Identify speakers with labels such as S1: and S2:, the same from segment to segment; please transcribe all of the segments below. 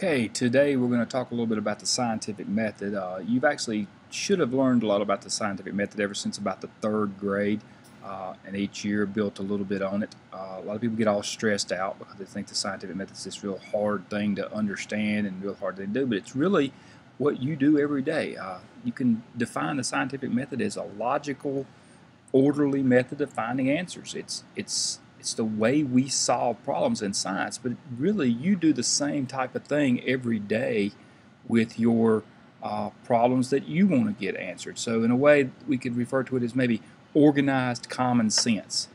S1: Okay, today we're going to talk a little bit about the scientific method. You've actually should have learned a lot about the scientific method ever since about the third grade, and each year built a little bit on it. A lot of people get all stressed out because they think the scientific method is this real hard thing to understand and real hard thing to do, but it's really what you do every day. You can define the scientific method as a logical, orderly method of finding answers. It's the way we solve problems in science, but really you do the same type of thing every day with your problems that you want to get answered. So in a way, we could refer to it as maybe organized common sense.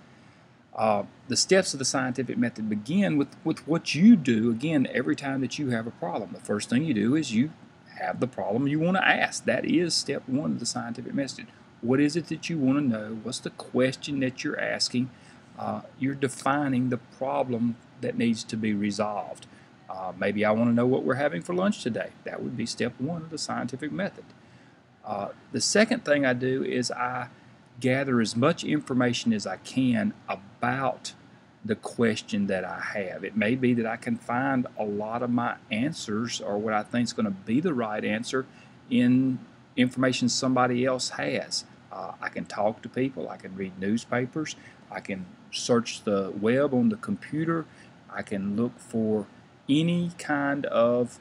S1: The steps of the scientific method begin with what you do, again, every time that you have a problem. The first thing you do is you have the problem you want to ask. That is step one of the scientific method. What is it that you want to know? What's the question that you're asking? You're defining the problem that needs to be resolved. Maybe I want to know what we're having for lunch today. That would be step one of the scientific method. The second thing I do is I gather as much information as I can about the question that I have. It may be that I can find a lot of my answers or what I think is going to be the right answer in information somebody else has. I can talk to people, I can read newspapers, I can search the web on the computer, I can look for any kind of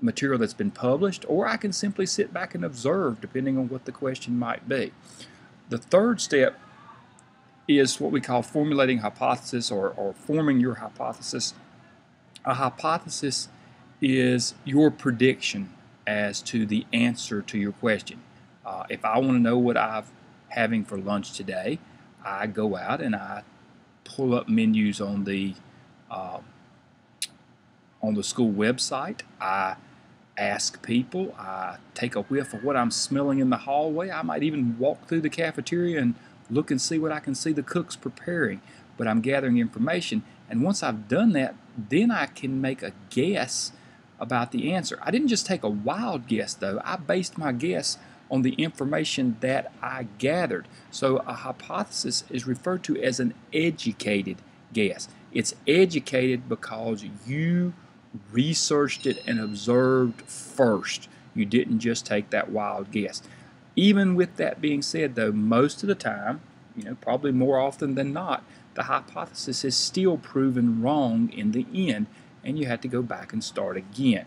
S1: material that's been published, or I can simply sit back and observe depending on what the question might be. The third step is what we call formulating hypothesis or forming your hypothesis. A hypothesis is your prediction as to the answer to your question. If I want to know what I'm having for lunch today, I go out and I pull up menus on the school website. I ask people. I take a whiff of what I'm smelling in the hallway. I might even walk through the cafeteria and look and see what I can see the cooks preparing. But I'm gathering information, and once I've done that, then I can make a guess about the answer. I didn't just take a wild guess, though. I based my guess on the information that I gathered. So a hypothesis is referred to as an educated guess. It's educated because you researched it and observed first. You didn't just take that wild guess. Even with that being said, though, most of the time, probably more often than not, the hypothesis is still proven wrong in the end, and you have to go back and start again.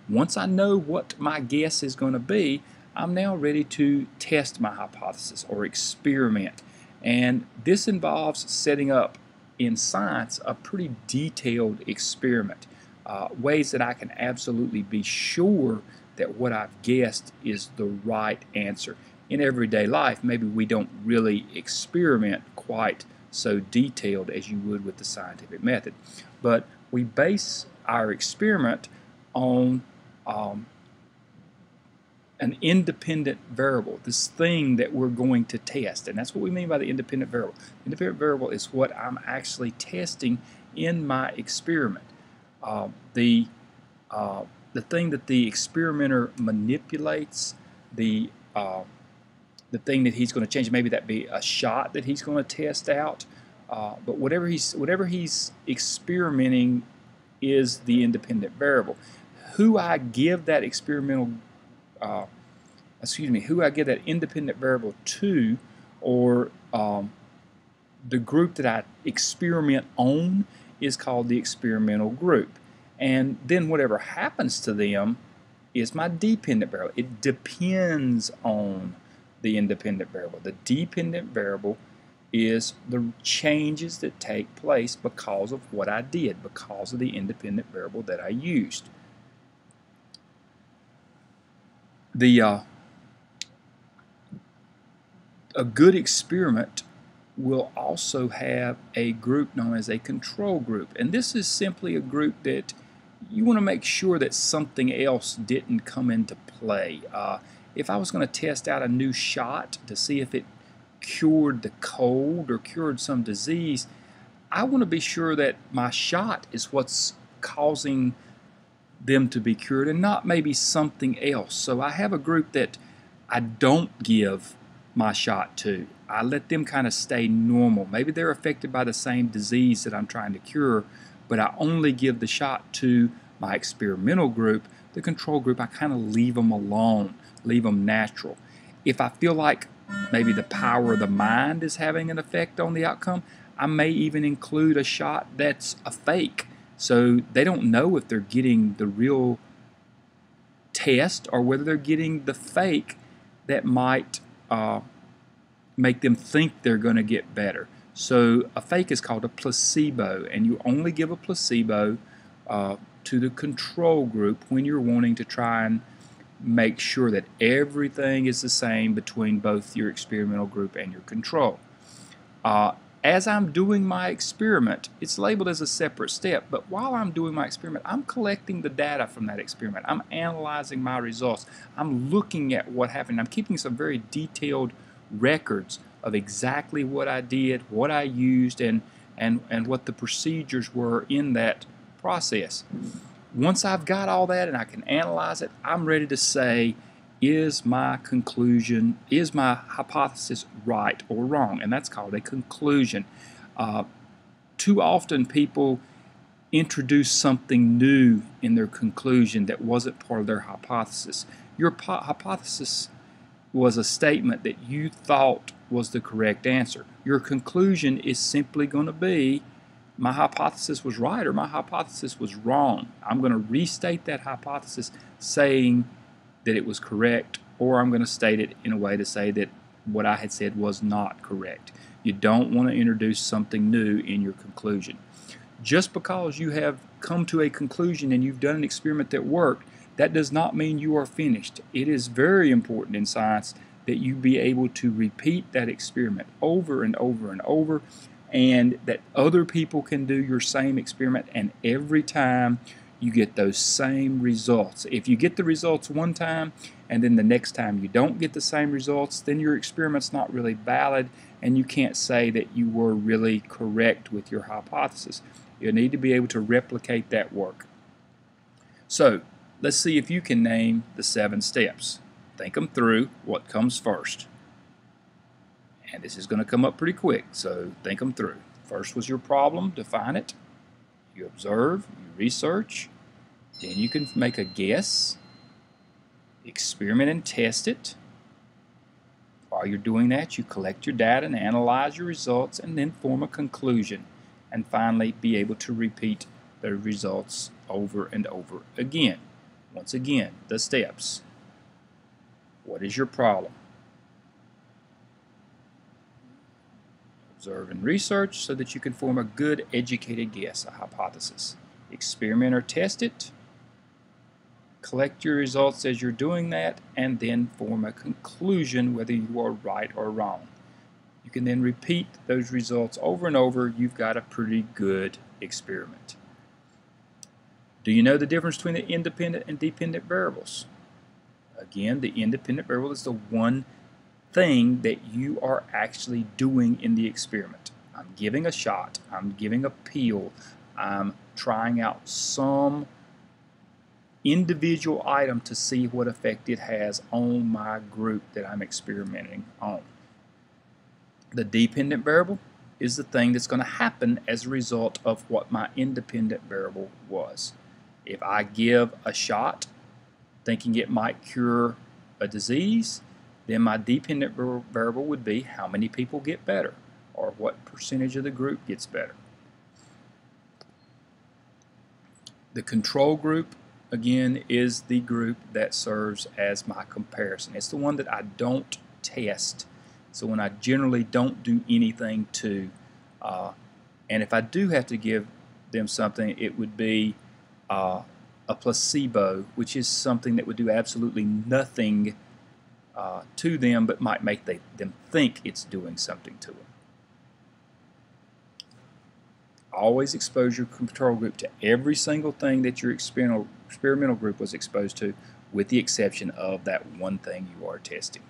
S1: Once I know what my guess is going to be, I'm now ready to test my hypothesis or experiment. And this involves setting up in science a pretty detailed experiment, ways that I can absolutely be sure that what I've guessed is the right answer. In everyday life, maybe we don't really experiment quite so detailed as you would with the scientific method, but we base our experiment on an independent variable, this thing that we're going to test, and that's what we mean by the independent variable. Independent variable is what I'm actually testing in my experiment. The thing that the experimenter manipulates, the thing that he's going to change, maybe that be a shot that he's going to test out, but whatever he's experimenting is the independent variable. Who I give that independent variable to, or the group that I experiment on, is called the experimental group. And then whatever happens to them is my dependent variable. It depends on the independent variable. The dependent variable is the changes that take place because of what I did, because of the independent variable that I used. A good experiment will also have a group known as a control group, and this is simply a group that you want to make sure that something else didn't come into play. If I was going to test out a new shot to see if it cured the cold or cured some disease, I want to be sure that my shot is what's causing them to be cured and not maybe something else. So I have a group that I don't give my shot to. I let them kind of stay normal. Maybe they're affected by the same disease that I'm trying to cure, but I only give the shot to my experimental group, the control group, I kind of leave them alone, leave them natural. If I feel like maybe the power of the mind is having an effect on the outcome, I may even include a shot that's a fake, so they don't know if they're getting the real test or whether they're getting the fake that might make them think they're going to get better. So a fake is called a placebo, and you only give a placebo to the control group when you're wanting to try and make sure that everything is the same between both your experimental group and your control. As I'm doing my experiment, it's labeled as a separate step, but while I'm doing my experiment, I'm collecting the data from that experiment. I'm analyzing my results. I'm looking at what happened. I'm keeping some very detailed records of exactly what I did, what I used, and what the procedures were in that process. Once I've got all that and I can analyze it, I'm ready to say, is my conclusion, is my hypothesis right or wrong? And that's called a conclusion. Too often people introduce something new in their conclusion that wasn't part of their hypothesis. Your hypothesis was a statement that you thought was the correct answer. Your conclusion is simply going to be, my hypothesis was right or my hypothesis was wrong. I'm going to restate that hypothesis saying that it was correct, or I'm going to state it in a way to say that what I had said was not correct. You don't want to introduce something new in your conclusion. Just because you have come to a conclusion and you've done an experiment that worked, that does not mean you are finished. It is very important in science that you be able to repeat that experiment over and over and over, and that other people can do your same experiment, and every time you get those same results. If you get the results one time and then the next time you don't get the same results, then your experiment's not really valid and you can't say that you were really correct with your hypothesis. You need to be able to replicate that work. So let's see if you can name the 7 steps. Think them through. What comes first? And this is going to come up pretty quick, so think them through. First was your problem, define it. You observe, you research, then you can make a guess, experiment and test it. While you're doing that, you collect your data and analyze your results and then form a conclusion, and finally be able to repeat the results over and over again. Once again, the steps. What is your problem? Observe and research so that you can form a good educated guess, a hypothesis. Experiment or test it. Collect your results as you're doing that, and then form a conclusion whether you are right or wrong. You can then repeat those results over and over. You've got a pretty good experiment. Do you know the difference between the independent and dependent variables? Again, the independent variable is the one thing that you are actually doing in the experiment. I'm giving a shot, I'm giving a pill, I'm trying out some individual item to see what effect it has on my group that I'm experimenting on. The dependent variable is the thing that's going to happen as a result of what my independent variable was. If I give a shot thinking it might cure a disease, then my dependent variable would be how many people get better, or what percentage of the group gets better. The control group, again, is the group that serves as my comparison. It's the one that I don't test. So when I generally don't do anything to, and if I do have to give them something, it would be a placebo, which is something that would do absolutely nothing to them, but might make them think it's doing something to them. Always expose your control group to every single thing that your experimental group was exposed to, with the exception of that one thing you are testing.